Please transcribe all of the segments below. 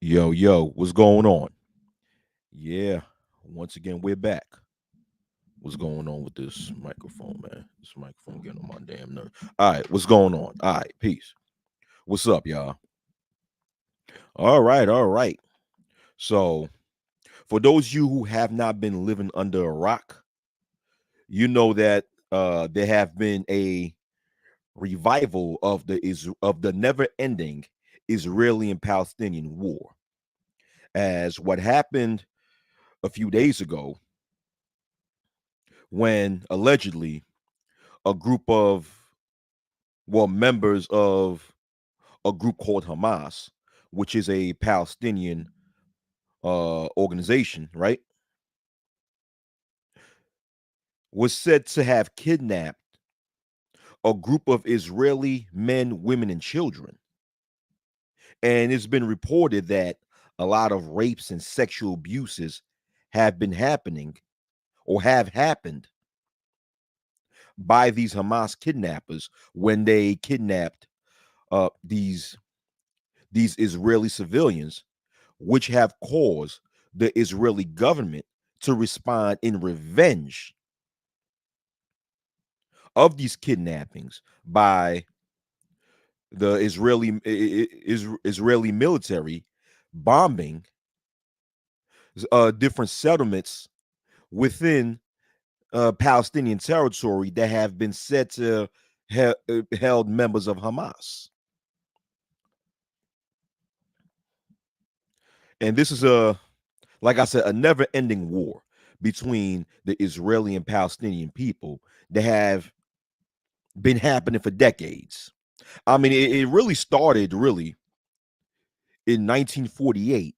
Yo, yo, what's going on? Yeah, once again, we're back. What's going on with this microphone, man? This microphone getting on my damn nerve. All right, what's going on? All right, peace. What's up, y'all? All right, all right. So, for those of you who have not been living under a rock, you know that there have been a revival of the never-ending Israeli and Palestinian war. As what happened a few days ago when allegedly a group of members of a group called Hamas, which is a Palestinian organization, right, was said to have kidnapped a group of Israeli men, women, and children. And it's been reported that a lot of rapes and sexual abuses have been happening or have happened by these Hamas kidnappers when they kidnapped these Israeli civilians, which have caused the Israeli government to respond in revenge of these kidnappings by the Israeli military bombing different settlements within Palestinian territory that have been said to have held members of Hamas. And this is like I said, a never-ending war between the Israeli and Palestinian people that have been happening for decades. I mean, it really started really in 1948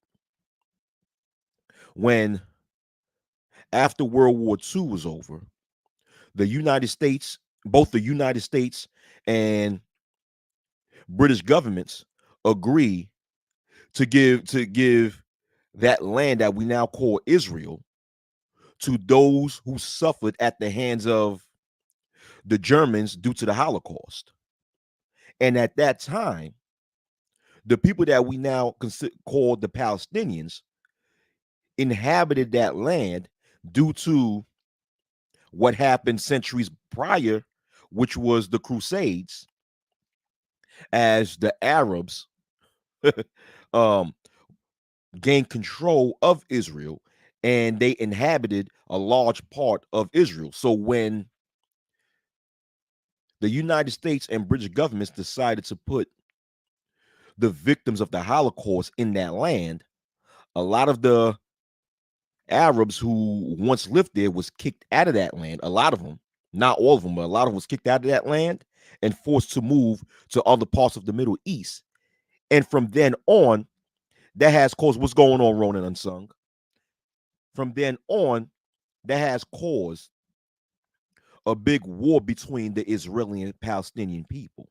when, after World War II was over, the United States, both the United States and British governments agree to give that land that we now call Israel to those who suffered at the hands of the Germans due to the Holocaust. And at that time, the people that we now call the Palestinians inhabited that land due to what happened centuries prior, which was the Crusades, as the Arabs um, gained control of Israel and they inhabited a large part of Israel. So when the United States and British governments decided to put the victims of the Holocaust in that land, a lot of the Arabs who once lived there was kicked out of that land. A lot of them, not all of them, but a lot of them was kicked out of that land and forced to move to other parts of the Middle East. And from then on, that has caused what's going on, Ronan Unsung. From then on, that has caused a big war between the Israeli and Palestinian people.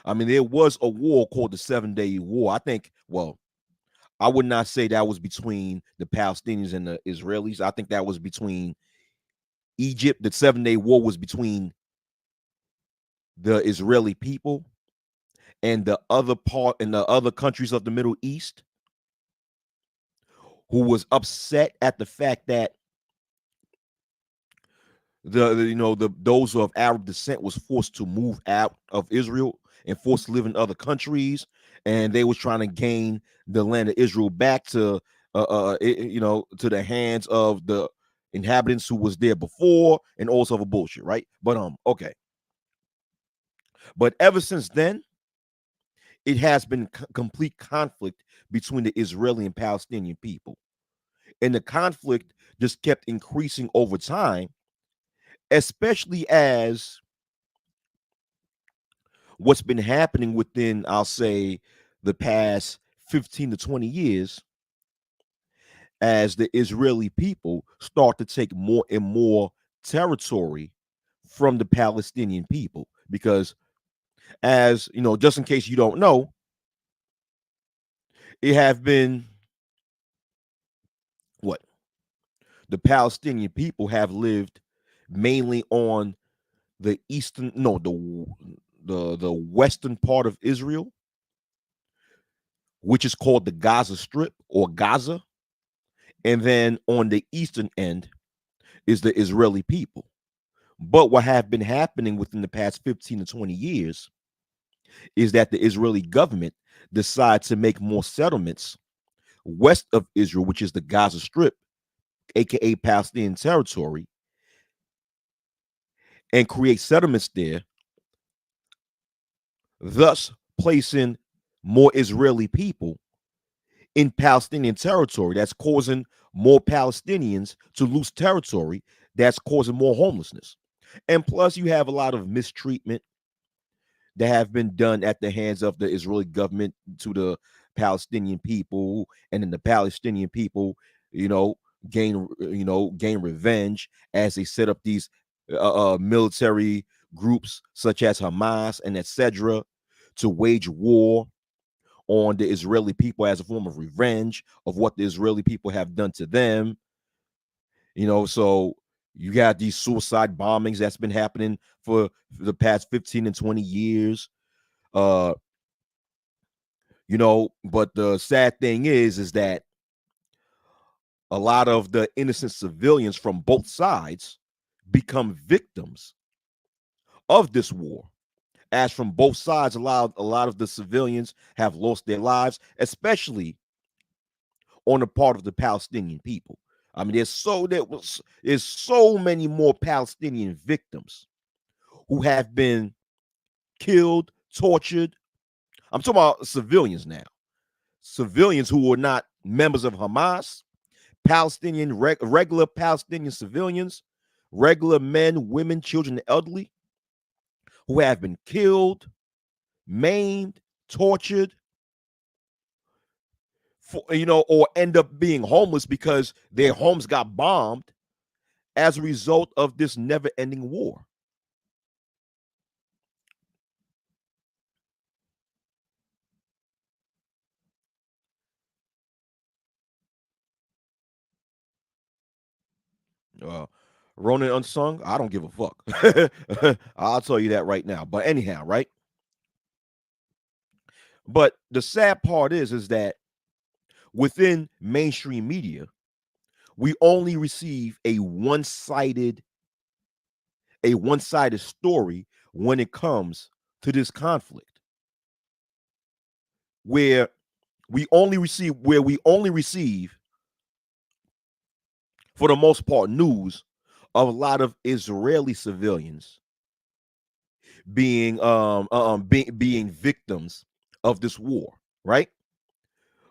I mean, there was a war called the 7 Day War. I think, well, I would not say that was between the Palestinians and the Israelis. I think that was between Egypt. The 7 Day War was between the Israeli people and the other part and the other countries of the Middle East who was upset at the fact that the those of Arab descent was forced to move out of Israel and forced to live in other countries, and they was trying to gain the land of Israel back to to the hands of the inhabitants who was there before, and all sort of bullshit, right? But okay. But ever since then, it has been complete conflict between the Israeli and Palestinian people, and the conflict just kept increasing over time, especially as what's been happening within, I'll say, the past 15 to 20 years, as the Israeli people start to take more and more territory from the Palestinian people. Because, as you know, just in case you don't know, it have been what the Palestinian people have lived mainly on the eastern, no, the western part of Israel, which is called the Gaza Strip or Gaza. And then on the eastern end is the Israeli people. But what have been happening within the past 15 to 20 years is that the Israeli government decides to make more settlements west of Israel, which is the Gaza Strip, aka Palestinian territory, and create settlements there, thus placing more Israeli people in Palestinian territory. That's causing more Palestinians to lose territory. That's causing more homelessness. And plus, you have a lot of mistreatment that have been done at the hands of the Israeli government to the Palestinian people, and then the Palestinian people, you know, gain revenge as they set up these military groups such as Hamas and etc. to wage war on the Israeli people as a form of revenge of what the Israeli people have done to them. So you got these suicide bombings that's been happening for the past 15 and 20 years. Uh, but the sad thing is that a lot of the innocent civilians from both sides become victims of this war. As from both sides, a lot of the civilians have lost their lives, especially on the part of the Palestinian people. I mean, there's so many more Palestinian victims who have been killed, tortured. I'm talking about civilians now. Civilians who were not members of Hamas, regular Palestinian civilians, regular men, women, children, and elderly, who have been killed, maimed, tortured, or end up being homeless because their homes got bombed as a result of this never-ending war. Uh, Ronan Unsung, I don't give a fuck. I'll tell you that right now. But anyhow, right? But the sad part is that within mainstream media, we only receive a one-sided story when it comes to this conflict, where we only receive for the most part news of a lot of Israeli civilians being victims of this war, right?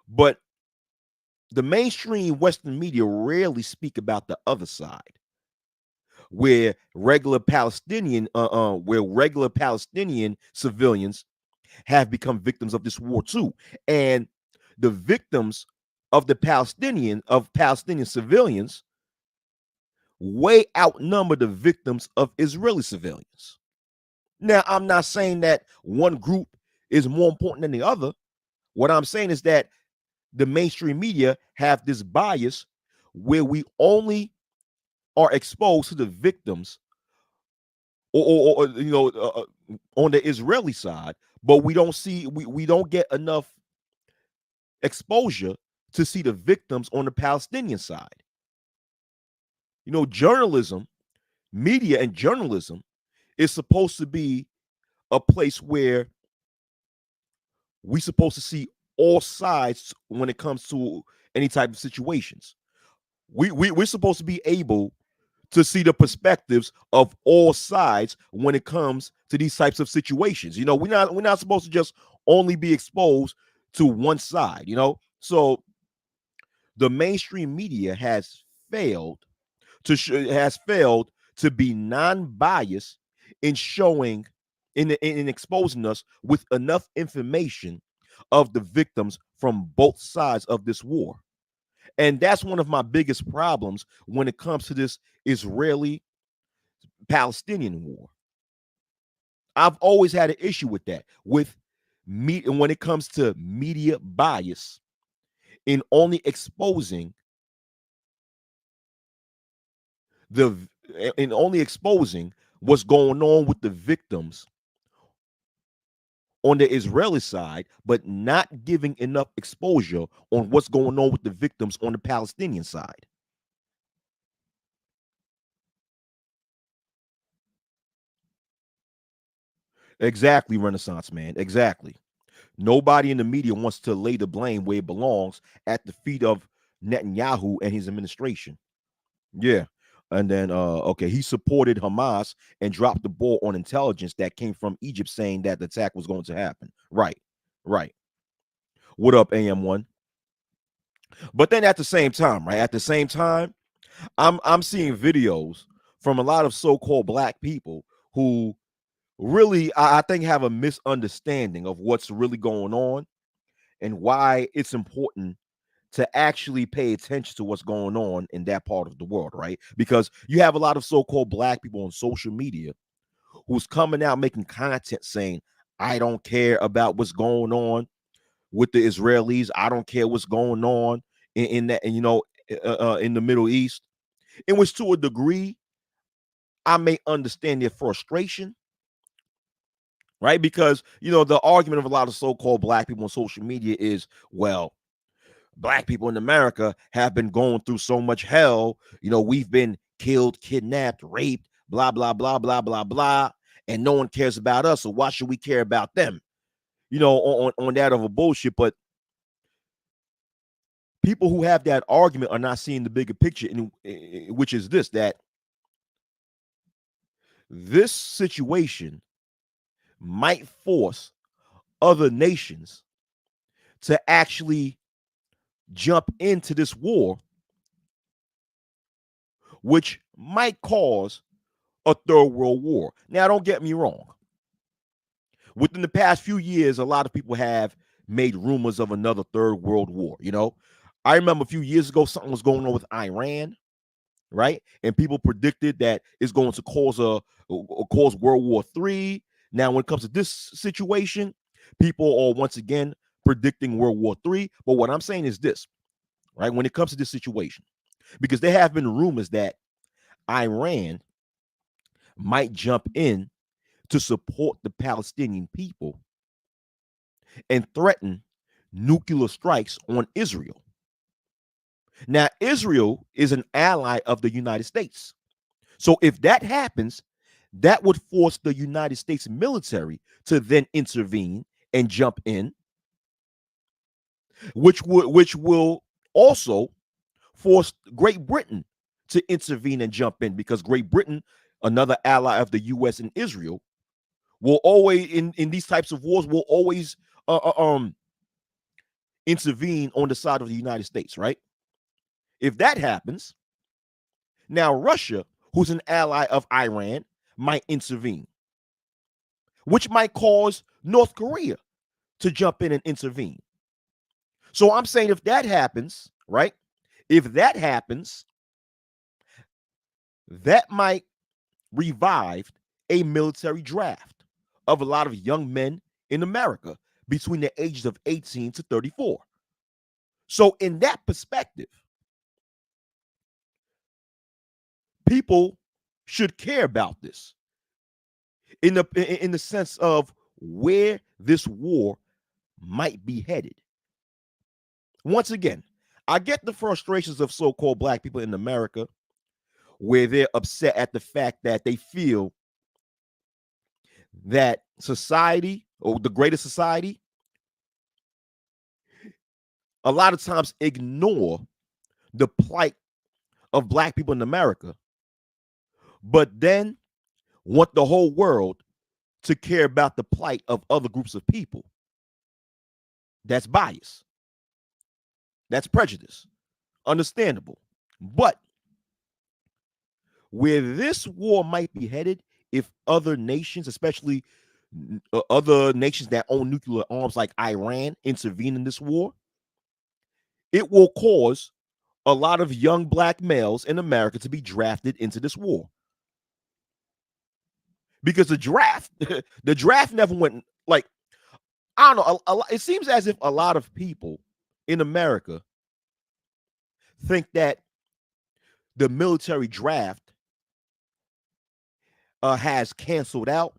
But the mainstream Western media rarely speak about the other side, where regular Palestinian civilians have become victims of this war too, and the victims of Palestinian civilians way outnumber the victims of Israeli civilians. Now, I'm not saying that one group is more important than the other. What I'm saying is that the mainstream media have this bias where we only are exposed to the victims or on the Israeli side, but we don't get enough exposure to see the victims on the Palestinian side. Journalism, media and journalism is supposed to be a place where we're supposed to see all sides when it comes to any type of situations. We're supposed to be able to see the perspectives of all sides when it comes to these types of situations. We're not supposed to just only be exposed to one side. So the mainstream media has failed to be non-biased in showing in exposing us with enough information of the victims from both sides of this war. And that's one of my biggest problems when it comes to this Israeli Palestinian war. I've always had an issue with that, with me when it comes to media bias in only exposing the what's going on with the victims on the Israeli side, but not giving enough exposure on what's going on with the victims on the Palestinian side. Exactly, Renaissance man. Exactly. Nobody in the media wants to lay the blame where it belongs at the feet of Netanyahu and his administration. Yeah. And then okay, he supported Hamas and dropped the ball on intelligence that came from Egypt saying that the attack was going to happen. Right. Right. What up, AM1? But then at the same time, right? At the same time, I'm seeing videos from a lot of so-called black people who really I think have a misunderstanding of what's really going on and why it's important to actually pay attention to what's going on in that part of the world, right? Because you have a lot of so-called black people on social media who's coming out making content saying, I don't care about what's going on with the Israelis. I don't care what's going on in that, and in the Middle East, in which to a degree, I may understand their frustration, right? Because the argument of a lot of so-called black people on social media is, well, black people in America have been going through so much hell. We've been killed, kidnapped, raped, blah, blah, blah, blah, blah, blah. And no one cares about us. So why should we care about them? On that of a bullshit. But people who have that argument are not seeing the bigger picture, which is that this situation might force other nations to actually jump into this war, which might cause a third world war. Now, don't get me wrong. Within the past few years, a lot of people have made rumors of another third world war. I remember a few years ago, something was going on with Iran, right? And people predicted that it's going to cause World War III. Now, when it comes to this situation, people are once again predicting World War III. But what I'm saying is this, right? When it comes to this situation, because there have been rumors that Iran might jump in to support the Palestinian people and threaten nuclear strikes on Israel. Now, Israel is an ally of the United States. So if that happens, that would force the United States military to then intervene and jump in, which will also force Great Britain to intervene and jump in, because Great Britain, another ally of the US and Israel, will always in these types of wars will always intervene on the side of the United States, right? If that happens, now Russia, who's an ally of Iran, might intervene, which might cause North Korea to jump in and intervene. So I'm saying if that happens, right? If that happens, that might revive a military draft of a lot of young men in America between the ages of 18 to 34. So in that perspective, people should care about this in the sense of where this war might be headed. Once again, I get the frustrations of so-called black people in America, where they're upset at the fact that they feel that society, or the greater society, a lot of times ignore the plight of black people in America, but then want the whole world to care about the plight of other groups of people. That's bias. That's prejudice. Understandable. But where this war might be headed, if other nations, especially other nations that own nuclear arms like Iran, intervene in this war, it will cause a lot of young black males in America to be drafted into this war. Because the draft never went, like, I don't know. It seems as if a lot of people in America think that the military draft has canceled out,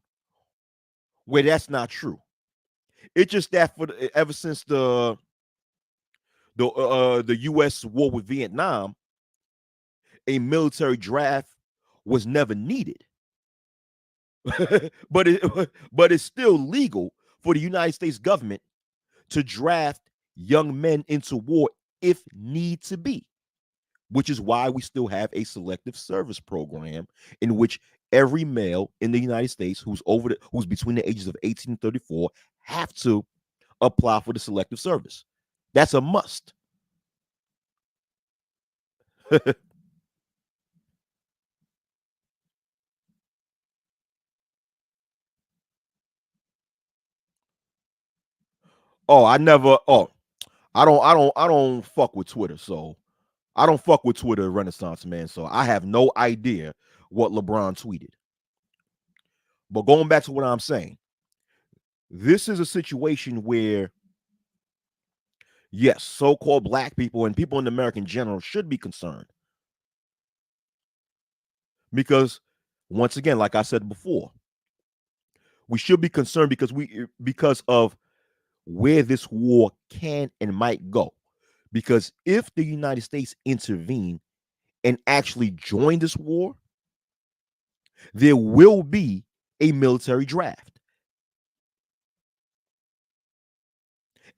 where that's not true. It's just that ever since the U.S. war with Vietnam, a military draft was never needed. but but it's still legal for the United States government to draft young men into war if need to be, which is why we still have a selective service program in which every male in the United States who's between the ages of 18 and 34 have to apply for the selective service. That's a must. Oh, I never. Oh, I don't fuck with Twitter. So I don't fuck with Twitter Renaissance man. So I have no idea what LeBron tweeted. But going back to what I'm saying, this is a situation where yes, so-called black people and people in America in general should be concerned because once again, like I said before, we should be concerned because of where this war can and might go. Because if the United States intervene and actually join this war, there will be a military draft.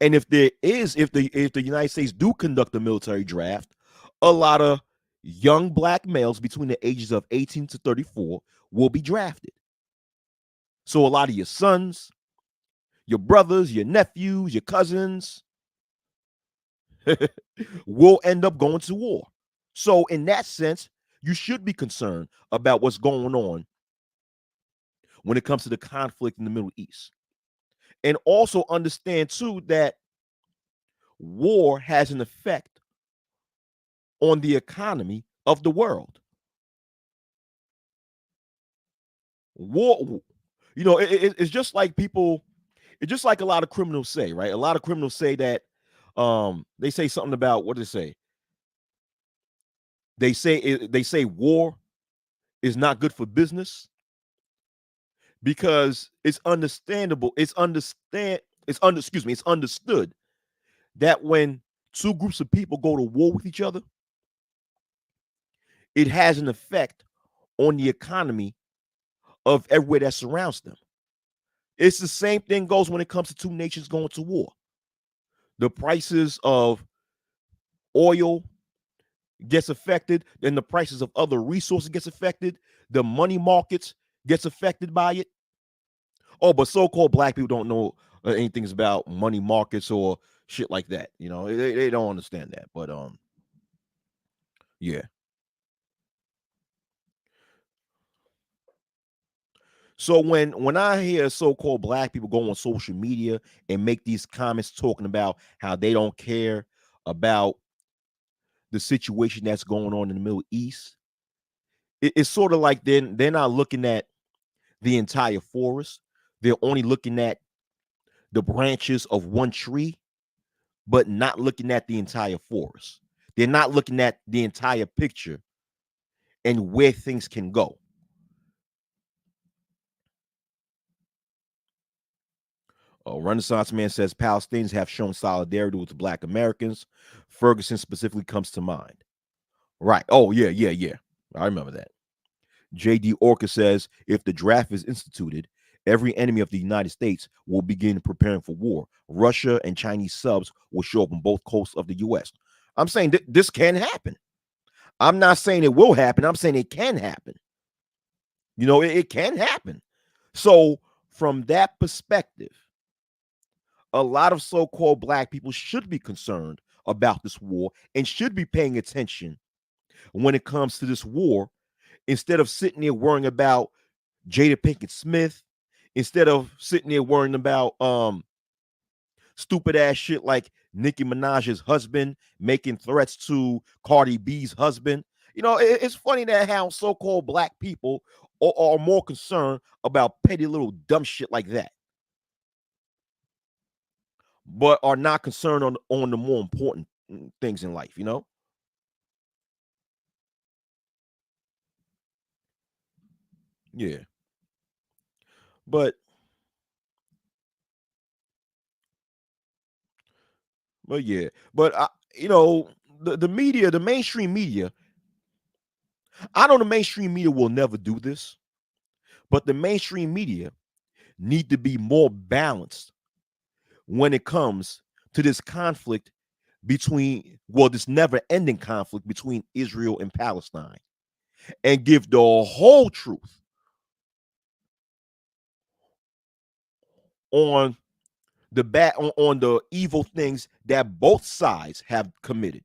And if the United States do conduct a military draft, a lot of young black males between the ages of 18 to 34 will be drafted. So a lot of your sons, your brothers, your nephews, your cousins will end up going to war. So in that sense, you should be concerned about what's going on when it comes to the conflict in the Middle East. And also understand too that war has an effect on the economy of the world. War, it's just like people, it's just like a lot of criminals say, right? A lot of criminals say that they say something about what do they say? They say war is not good for business because it's understandable. It's understood that when two groups of people go to war with each other, it has an effect on the economy of everywhere that surrounds them. It's the same thing goes when it comes to two nations going to war. The prices of oil gets affected, then the prices of other resources gets affected, the money markets gets affected by it. Oh, but so-called black people don't know anything about money markets or shit like that. They don't understand that. But yeah. So when I hear so-called black people go on social media and make these comments talking about how they don't care about the situation that's going on in the Middle East, it's sort of like they're not looking at the entire forest. They're only looking at the branches of one tree, but not looking at the entire forest. They're not looking at the entire picture and where things can go. Renaissance Man says Palestinians have shown solidarity with the Black Americans. Ferguson specifically comes to mind. Right. Oh, yeah, yeah, yeah. I remember that. J.D. Orca says if the draft is instituted, every enemy of the United States will begin preparing for war. Russia and Chinese subs will show up on both coasts of the U.S. I'm saying this can happen. I'm not saying it will happen. I'm saying it can happen. It can happen. So, from that perspective, a lot of so-called black people should be concerned about this war and should be paying attention when it comes to this war instead of sitting there worrying about Jada Pinkett Smith, instead of sitting there worrying about stupid ass shit like Nicki Minaj's husband making threats to Cardi B's husband. It's funny that how so-called black people are more concerned about petty little dumb shit like that, but are not concerned on the more important things in life. Yeah. But But yeah, but the media, the mainstream media, I know the mainstream media will never do this, but the mainstream media need to be more balanced when it comes to this conflict between, well, this never-ending conflict between Israel and Palestine, and give the whole truth on on the evil things that both sides have committed.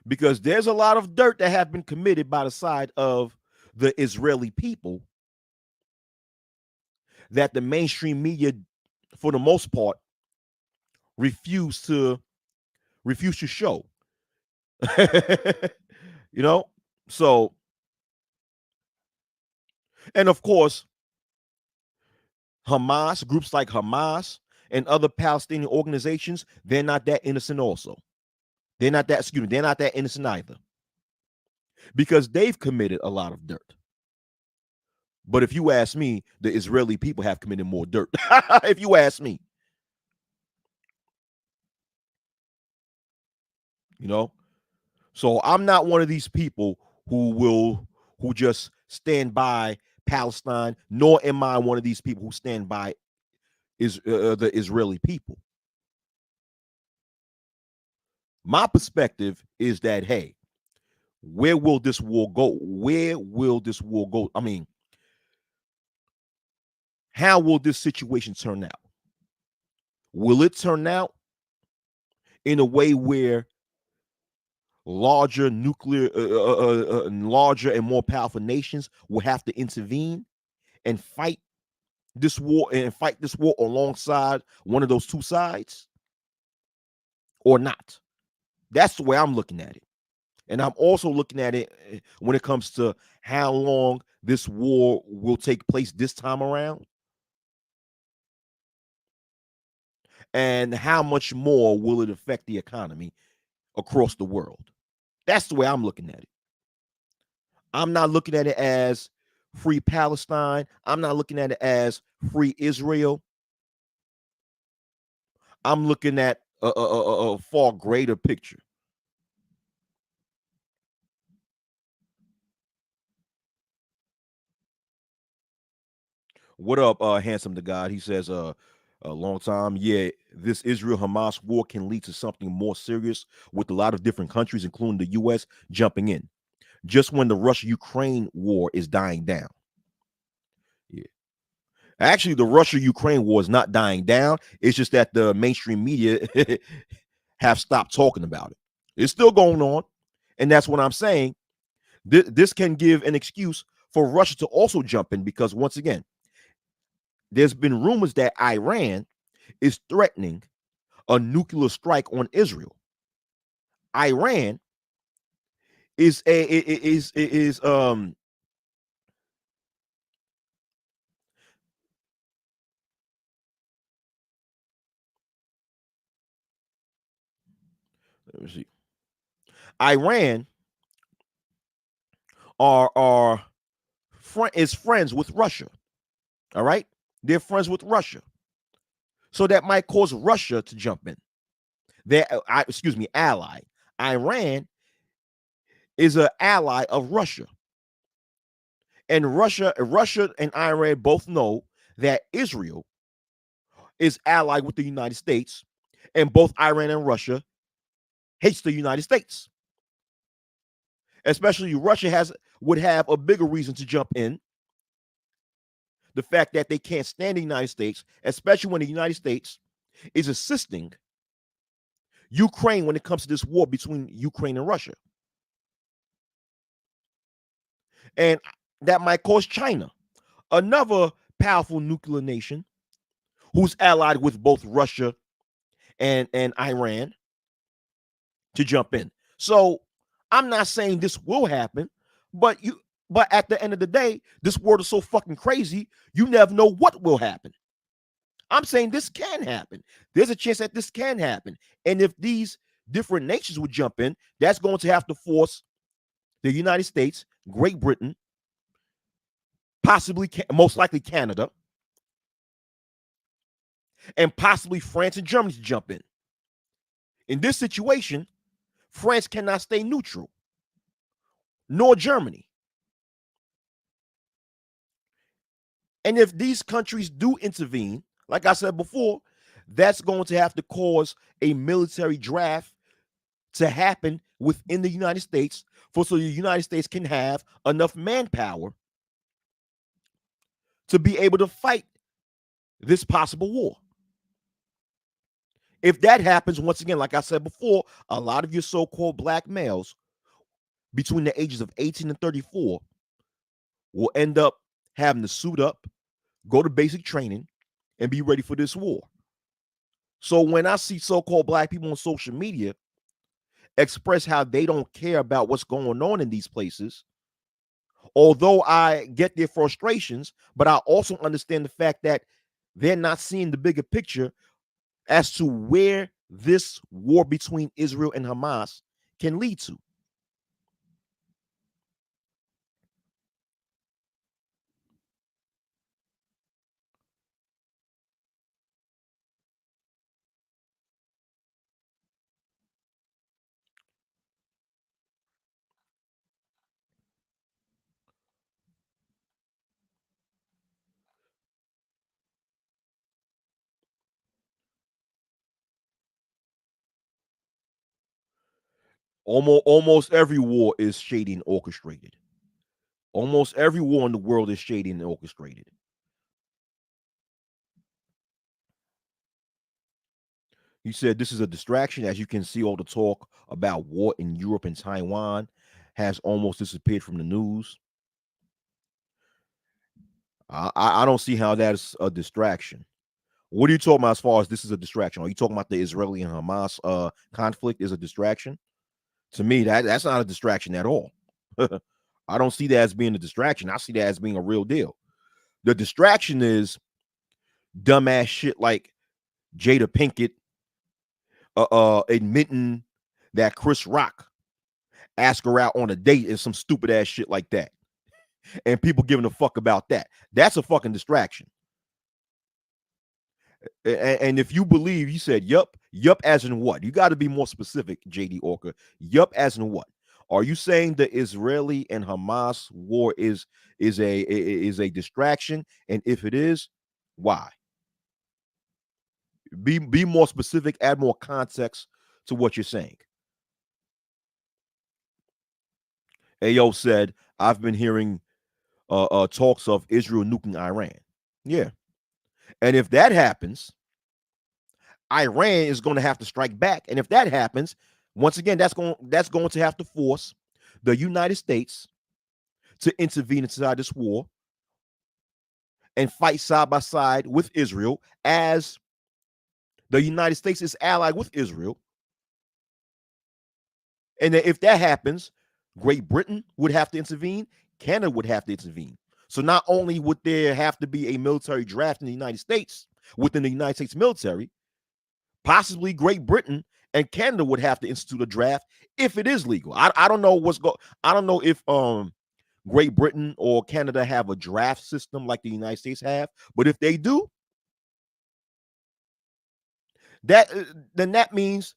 Because there's a lot of dirt that have been committed by the side of the Israeli people that the mainstream media, for the most part, refuse to show. you know, so, and of course, Hamas, groups like Hamas and other Palestinian organizations, they're not that innocent also. They're not that innocent either. Because they've committed a lot of dirt. But if you ask me, the Israeli people have committed more dirt. If you ask me, you know. So I'm not one of these people who just stand by Palestine, nor am I one of these people who stand by the Israeli people. My perspective is that, hey, where will this war go? Where will this war go? I mean, how will this situation turn out? Will it turn out in a way where larger and more powerful nations will have to intervene and fight this war alongside one of those two sides, or not? That's the way I'm looking at it. And I'm also looking at it when it comes to how long this war will take place this time around, and how much more will it affect the economy across the world. That's the way I'm looking at it. I'm not looking at it as free Palestine. I'm not looking at it as free Israel. I'm looking at a far greater picture. What up, handsome to God? He says, a long time. Yeah, this Israel Hamas war can lead to something more serious with a lot of different countries, including the US, jumping in just when the Russia Ukraine war is dying down. Yeah. Actually, the Russia Ukraine war is not dying down. It's just that the mainstream media have stopped talking about it. It's still going on. And that's what I'm saying. This can give an excuse for Russia to also jump in, because once again, there's been rumors that Iran is threatening a nuclear strike on Israel. Iran is let me see. Iran are is friends with Russia. All right, they're friends with Russia, so that might cause Russia to jump in. Excuse me, ally. Iran is an ally of Russia, and Russia and Iran both know that Israel is allied with the United States, and both Iran and Russia hates the United States. Especially Russia would have a bigger reason to jump in. The fact that they can't stand the United States, especially when the United States is assisting Ukraine when it comes to this war between Ukraine and Russia. And that might cause China, another powerful nuclear nation who's allied with both Russia and Iran, to jump in. So I'm not saying this will happen, but at the end of the day, this world is so fucking crazy, you never know what will happen. I'm saying this can happen. There's a chance that this can happen. And if these different nations would jump in, that's going to have to force the United States, Great Britain, possibly most likely Canada, and possibly France and Germany to jump in. In this situation, France cannot stay neutral, nor Germany. And if these countries do intervene, like I said before, that's going to have to cause a military draft to happen within the United States so the United States can have enough manpower to be able to fight this possible war. If that happens, once again, like I said before, a lot of your so-called black males between the ages of 18 and 34 will end up having to suit up, go to basic training, and be ready for this war. So when I see so-called black people on social media express how they don't care about what's going on in these places, although I get their frustrations, but I also understand the fact that they're not seeing the bigger picture as to where this war between Israel and Hamas can lead to. Almost every war is shady and orchestrated. Almost every war in the world is shady and orchestrated. He said this is a distraction. As you can see, all the talk about war in Europe and Taiwan has almost disappeared from the news. I don't see how that's a distraction. What are you talking about as far as this is a distraction? Are you talking about the Israeli and Hamas conflict is a distraction? To me, that's not a distraction at all. I don't see that as being a distraction. I see that as being a real deal. The distraction is dumbass shit like Jada Pinkett admitting that Chris Rock asked her out on a date and some stupid ass shit like that. And people giving a fuck about that. That's a fucking distraction. And if you believe, you said, yup, as in what? You got to be more specific, JD Orca. Yup, as in what? Are you saying the Israeli and Hamas war is a distraction? And if it is, why? Be more specific, add more context to what you're saying. Ayo said, I've been hearing talks of Israel nuking Iran. Yeah. And if that happens, Iran is going to have to strike back. And if that happens, once again, that's going to have to force the United States to intervene inside this war and fight side by side with Israel as the United States is allied with Israel. And then if that happens, Great Britain would have to intervene, Canada would have to intervene. So not only would there have to be a military draft in the United States within the United States military, possibly Great Britain and Canada would have to institute a draft if it is legal. I don't know I don't know if Great Britain or Canada have a draft system like the United States have, but if they do, then that means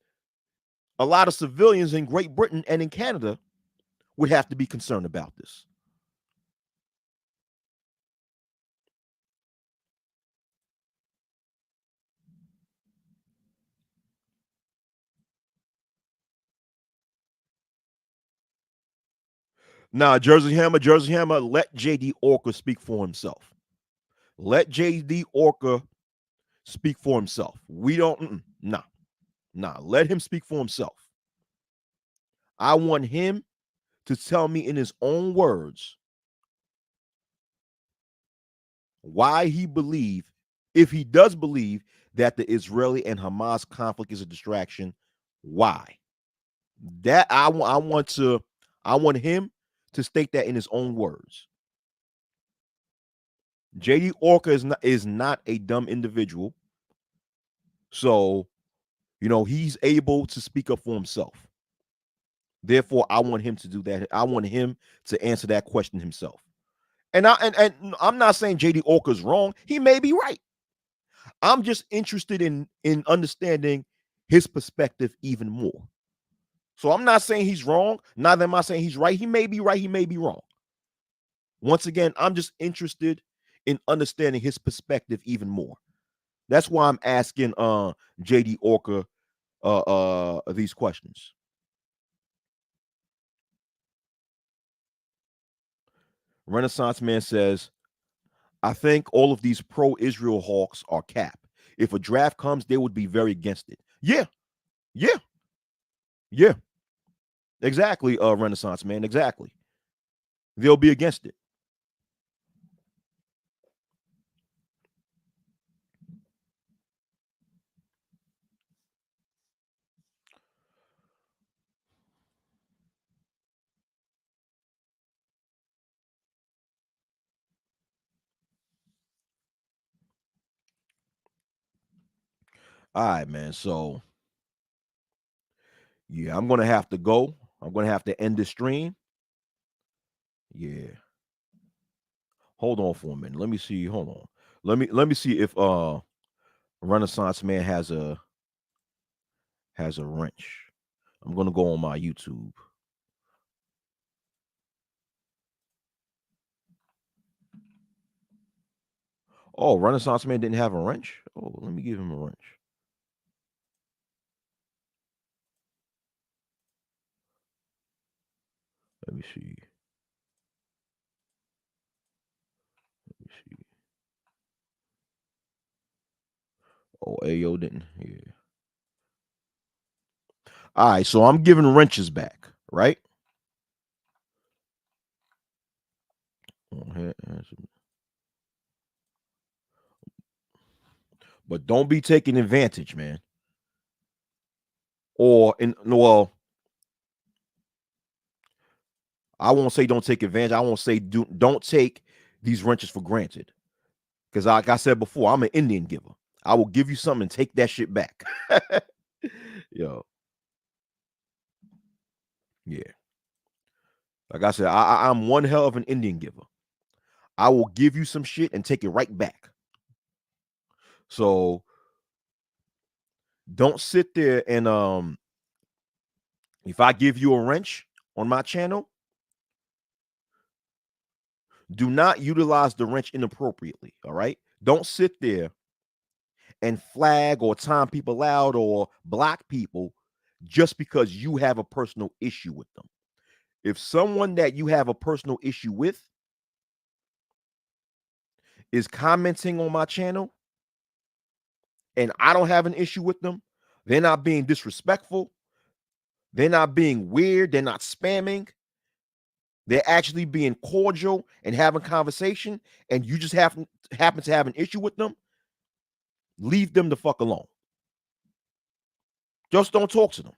a lot of civilians in Great Britain and in Canada would have to be concerned about this. Now, Jersey Hammer, let JD Orca speak for himself. Let JD Orca speak for himself. We don't, nah, let him speak for himself. I want him to tell me in his own words why he believe, if he does believe that the Israeli and Hamas conflict is a distraction, why? That I want him to state that in his own words. JD Orca is not a dumb individual. So, he's able to speak up for himself. Therefore, I want him to do that. I want him to answer that question himself. And I'm not saying JD Orca is wrong. He may be right. I'm just interested in understanding his perspective even more. So I'm not saying he's wrong. Neither am I saying he's right. He may be right. He may be wrong. Once again, I'm just interested in understanding his perspective even more. That's why I'm asking JD Orca these questions. Renaissance Man says, I think all of these pro-Israel hawks are cap. If a draft comes, they would be very against it. Yeah, yeah, yeah. Exactly, Renaissance Man. Exactly. They'll be against it. All right, man. So yeah, I'm gonna have to go. I'm gonna have to end the stream. Yeah. Hold on for a minute. Let me see. Hold on. Let me see if Renaissance Man has a wrench. I'm gonna go on my YouTube. Oh, Renaissance Man didn't have a wrench. Oh, let me give him a wrench. Let me see. Let me see. Oh, Ayo didn't. Yeah. All right, so I'm giving wrenches back, right? But don't be taking advantage, man. Or in well, I won't say don't take advantage. I won't say don't take these wrenches for granted. Because like I said before, I'm an Indian giver. I will give you something and take that shit back. Yo, yeah. Like I said, I'm one hell of an Indian giver. I will give you some shit and take it right back. So don't sit there and if I give you a wrench on my channel, do not utilize the wrench inappropriately. All right. Don't sit there and flag or time people out or block people just because you have a personal issue with them. If someone that you have a personal issue with is commenting on my channel and I don't have an issue with them, they're not being disrespectful, they're not being weird, they're not spamming, they're actually being cordial and having conversation, and you just happen to have an issue with them, leave them the fuck alone. Just don't talk to them.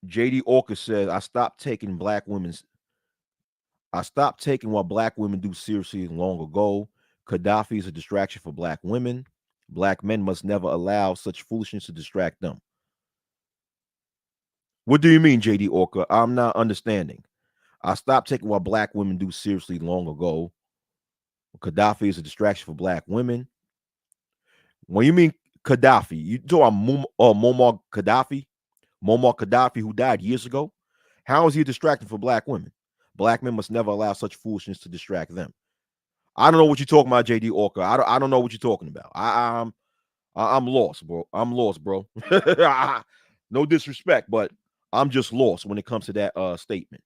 JD Orca says, I stopped taking what black women do seriously long ago. Gaddafi is a distraction for black women. Black men must never allow such foolishness to distract them. What do you mean, JD Orca? I'm not understanding. I stopped taking what black women do seriously long ago. Gaddafi is a distraction for black women. When you mean Gaddafi, you talking about Muammar Gaddafi? Muammar Gaddafi, who died years ago? How is he a distraction for black women? Black men must never allow such foolishness to distract them. I don't know what you're talking about, JD Orca. I don't know what you're talking about. I'm lost, bro. I'm lost, bro. No disrespect, but I'm just lost when it comes to that statement.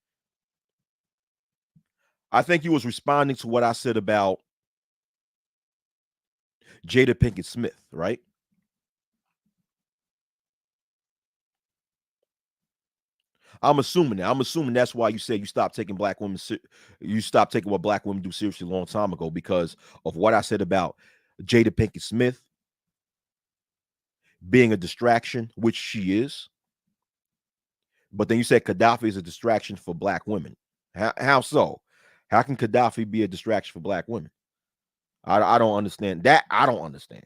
I think he was responding to what I said about Jada Pinkett Smith, right? I'm assuming that. I'm assuming that's why you said you stopped taking black women. You stopped taking what black women do seriously a long time ago because of what I said about Jada Pinkett Smith being a distraction, which she is. But then you said Gaddafi is a distraction for black women. How so? How can Gaddafi be a distraction for black women? I don't understand that. I don't understand.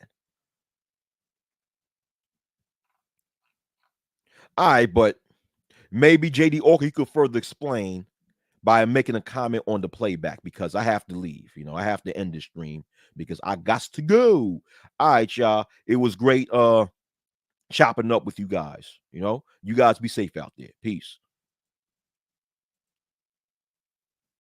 All right, but maybe JD Orker, he could further explain by making a comment on the playback because I have to leave. I have to end this stream because I got to go. All right, y'all. It was great chopping up with you guys. You guys be safe out there. Peace.